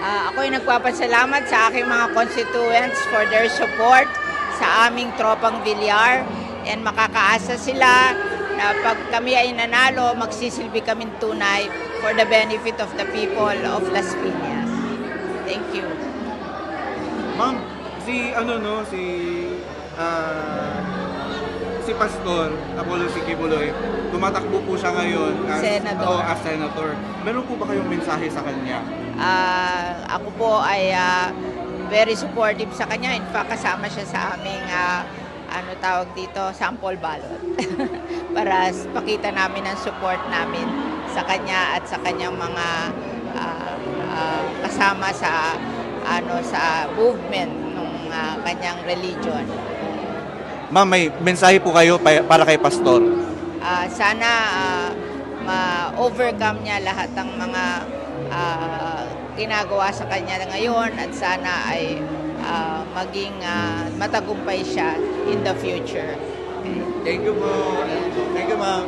Ako'y nagpapasalamat sa aking mga constituents for their support sa aming tropang Villar, and makakaasa sila na pag kami ay nanalo, magsisilbi kaming tunay for the benefit of the people of Las Piñas. Thank you. Ma'am, si Pastor Apollo C. Quiboloy, tumatakbo po siya ngayon as Senator. as senator. Meron po ba kayong mensahe sa kanya? Ako po ay very supportive sa kanya. In fact, kasama siya sa aming sample ballot para pakita namin ang support namin sa kanya at sa kanyang mga kasama sa sa movement ng kanyang religion. Ma'am, may mensahe po kayo para kay Pastor. Sana ma-overcome niya lahat ng mga ginagawa sa kanya ngayon, at sana ay maging matagumpay siya in the future. Thank you po. Thank you, ma'am.